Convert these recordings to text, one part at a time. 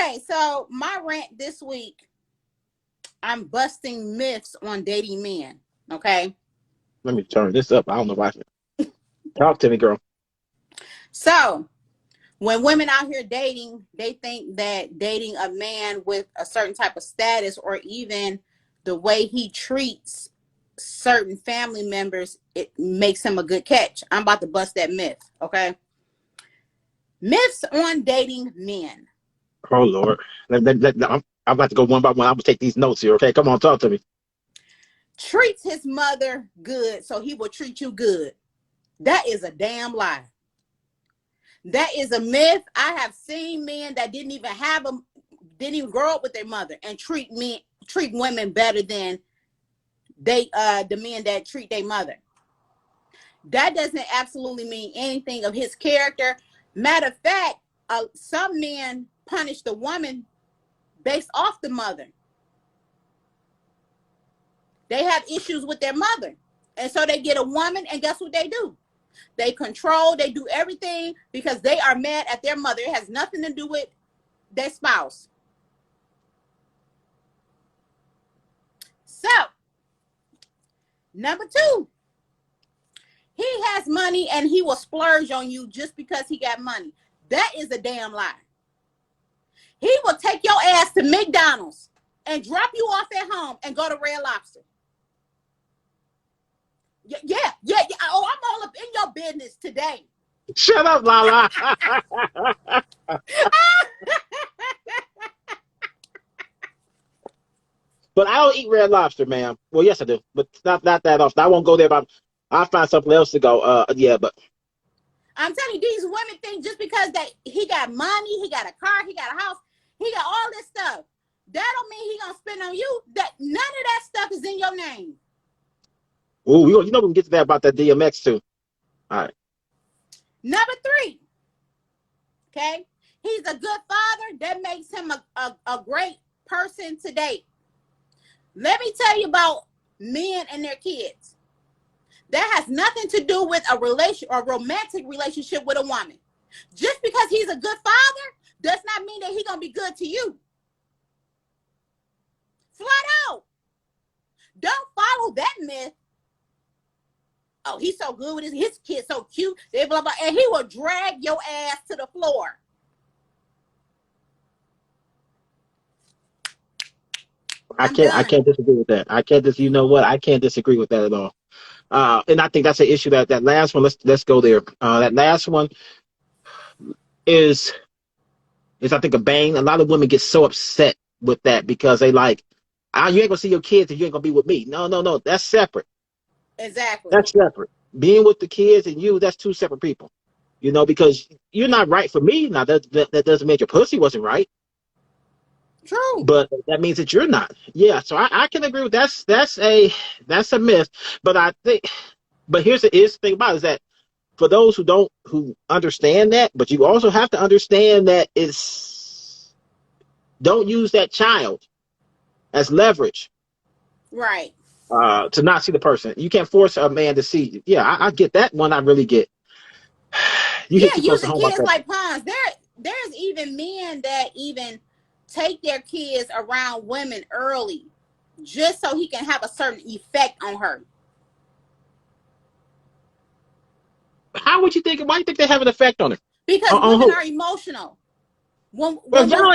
Okay, so my rant this week, I'm busting myths on dating men. Okay. Let me turn this up. I don't know why. Talk to me, girl. So when women out here dating, they think that dating a man with a certain type of status or even the way he treats certain family members, it makes him a good catch. I'm about to bust that myth. Okay. Myths on dating men. Oh Lord. I'm about to go one by one. I'm gonna take these notes here. Okay, come on, talk to me. Treats his mother good, so he will treat you good. That is a damn lie. That is a myth. I have seen men that didn't even grow up with their mother and treat women better than the men that treat their mother. That doesn't absolutely mean anything of his character. Matter of fact, some men punish the woman based off the mother. They have issues with their mother. And so they get a woman, and guess what they do? They control, they do everything because they are mad at their mother. It has nothing to do with their spouse. So, number 2, he has money and he will splurge on you just because he got money. That is a damn lie. He will take your ass to McDonald's and drop you off at home and go to Red Lobster. Yeah. Oh, I'm all up in your business today. Shut up, Lala. But I don't eat Red Lobster, ma'am. Well, yes, I do, but not that often. I won't go there, but I'll find something else to go. Yeah, but I'm telling you, these women think just because that he got money, he got a car, he got a house, he got all this stuff. That don't mean he gonna spend on you. That none of that stuff is in your name. ooh, we can get to that about that DMX too. All right. Number 3, okay, he's a good father. That makes him a great person to date. Let me tell you about men and their kids. That has nothing to do with a romantic relationship with a woman. Just because he's a good father does not mean that he's gonna be good to you. Flat out. Don't follow that myth. Oh, he's so good with his kid's so cute. Blah, blah, blah, and he will drag your ass to the floor. I can't disagree with that. You know what? I can't disagree with that at all. And I think that's an issue that last one. Let's go there. That last one is I think a bane. A lot of women get so upset with that because they like, you ain't gonna see your kids if you ain't gonna be with me. No. That's separate. Exactly. That's separate. Being with the kids and you, that's two separate people. You know, because you're not right for me. Now that doesn't mean your pussy wasn't right. True. But that means that you're not. Yeah, so I can agree with that's a myth. But here's the thing about it is that for those who understand that, but you also have to understand that don't use that child as leverage. Right. To not see the person. You can't force a man to see. Yeah, I get that one. I really get. You hit too close to Using home. kids like pawns. There's even men that even take their kids around women early just so he can have a certain effect on her. How would you think? Why do you think they have an effect on her? Because women are emotional. Well, if y'all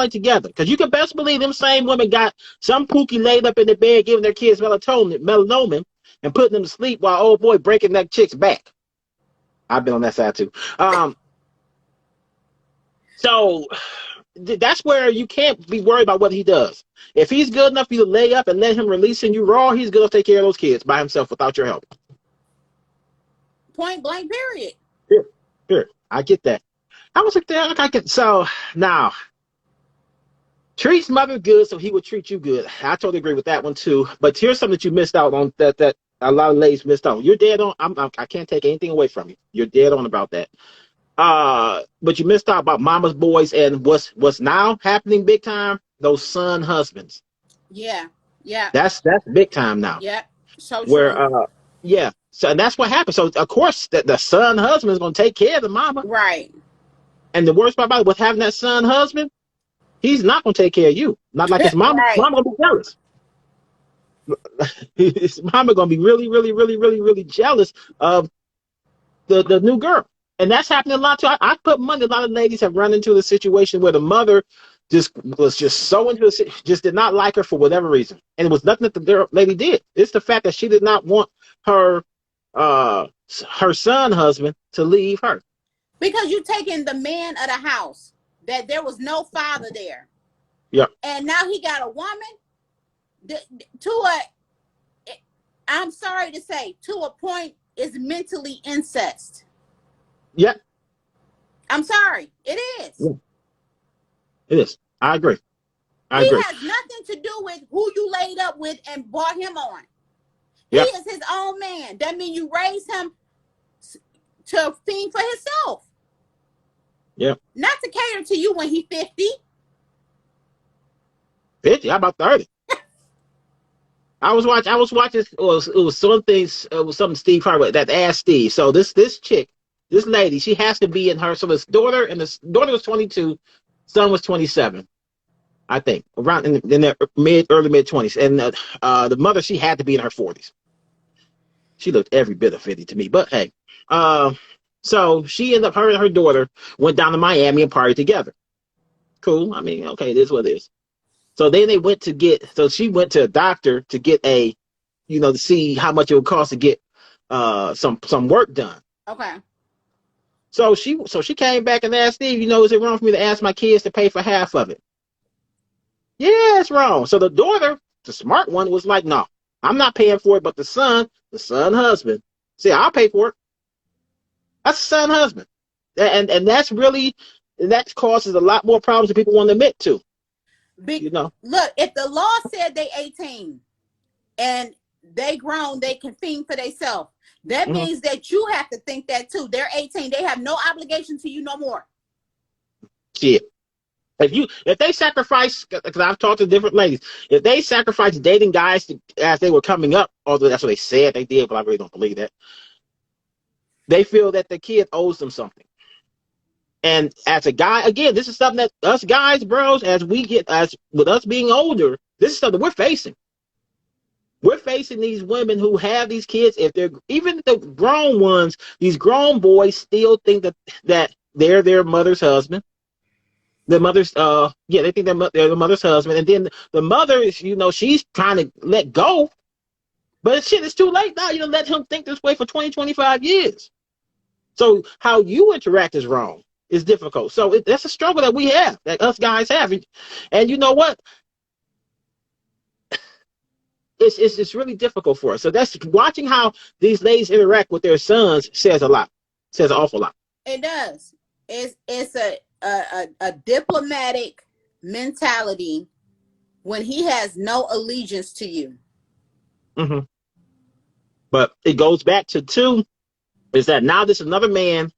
ain't together. Because you can best believe them same women got some pookie laid up in the bed giving their kids melatonin and putting them to sleep while old boy breaking that chick's back. I've been on that side too. So that's where you can't be worried about what he does. If he's good enough for you to lay up and let him release in you raw, he's good enough to take care of those kids by himself without your help. Point blank, period. Here. I get that. I was like, I get so now. Treats mother good, so he would treat you good. I totally agree with that one too. But here's something that you missed out on that a lot of ladies missed out. You're dead on. I can't take anything away from you. You're dead on about that. But you missed out about mama's boys and what's now happening big time. Those son husbands. Yeah. That's big time now. Yeah. So where true. yeah. So and that's what happened. So of course the son husband is gonna take care of the mama. Right. And the worst part about it was having that son husband. he's not gonna take care of you. Not like his mama. Right. Mama gonna be jealous. His mama gonna be really, really, really, really, really jealous of the new girl. And that's happening a lot too. I put money. A lot of ladies have run into the situation where the mother just was just so into the, just did not like her for whatever reason, and it was nothing that the girl lady did. It's the fact that she did not want her her son husband to leave her. Because you taking the man of the house that there was no father there. Yeah. And now he got a woman to a, I'm sorry to say, to a point is mentally incest. Yeah. I'm sorry. It is. Yeah. It is. I agree. I He agree. has nothing to do with who you laid up with and brought him on. Yep. He is his own man. That means you raise him to fend for himself. Yeah. Not to cater to you when he's 50. 50? How about 30? I was watching. It was something Steve Harvey that asked Steve. So this chick, this lady, she has to be in her. So this daughter, and this daughter was 22, son was 27, I think, around in their early mid 20s, and the mother, she had to be in her 40s. She looked every bit of 50 to me, but hey, so she ended up, her and her daughter went down to Miami and partied together. Cool. I mean, okay, it is what it is. So then they went to she went to a doctor to get to see how much it would cost to get some work done. Okay. So she came back and asked Steve, is it wrong for me to ask my kids to pay for half of it? Yeah, it's wrong. So the daughter, the smart one, was like, no, I'm not paying for it, but the son husband, see, I'll pay for it. That's the son husband. And that causes a lot more problems than people want to admit to. Look, if the law said they 18 and they grown, they can fend for themselves. That means that you have to think that too. They're 18. They have no obligation to you no more. Shit. If they sacrifice, because I've talked to different ladies, if they sacrifice dating guys as they were coming up, although that's what they said they did, but I really don't believe that, they feel that the kid owes them something. And as a guy, again, this is something that us guys, bros, as with us being older, this is something we're facing. We're facing these women who have these kids. If they're even the grown ones, these grown boys still think that they're their mother's husband. The mother's, they think they're the mother's husband. And then the mother is, she's trying to let go. But shit, it's too late now. Let him think this way for 20, 25 years. So how you interact is wrong. Is difficult. So that's a struggle that we have, that us guys have. And you know what? It's really difficult for us. So that's watching how these ladies interact with their sons says a lot. Says an awful lot. It does. It's a diplomatic mentality when he has no allegiance to you. Mm-hmm. But it goes back to two, is that now this is another man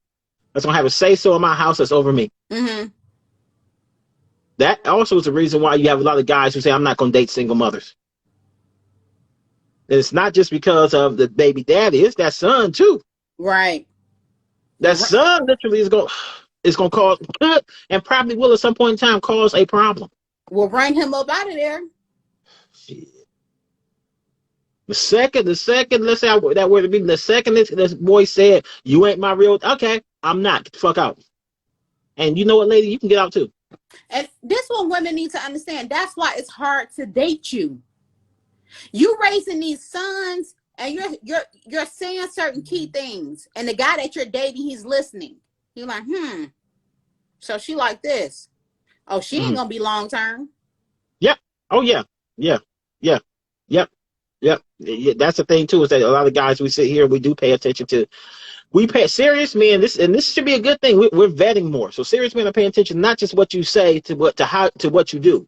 that's gonna have a say-so in my house that's over me. Mm-hmm. That also is the reason why you have a lot of guys who say, I'm not gonna date single mothers. And it's not just because of the baby daddy, it's that son too. Right. That son literally is gonna cause, could and probably will at some point in time cause a problem. We'll bring him up out of there. Shit. The second, let's say that word to be, the second this boy said, you ain't my real, okay, I'm not, get the fuck out. And you know what, lady, you can get out too. And this is what women need to understand. That's why it's hard to date you. You raising these sons and you're saying certain key things. And the guy that you're dating, he's listening. You're like, so she like this. Oh, she ain't gonna be long term. Yep. Oh yeah. Yeah. Yeah. Yep. Yep. Yeah, that's the thing too, is that a lot of guys we sit here, we do pay attention to. We pay serious men. This should be a good thing. We're vetting more. So serious men are paying attention not just what you say to what you do.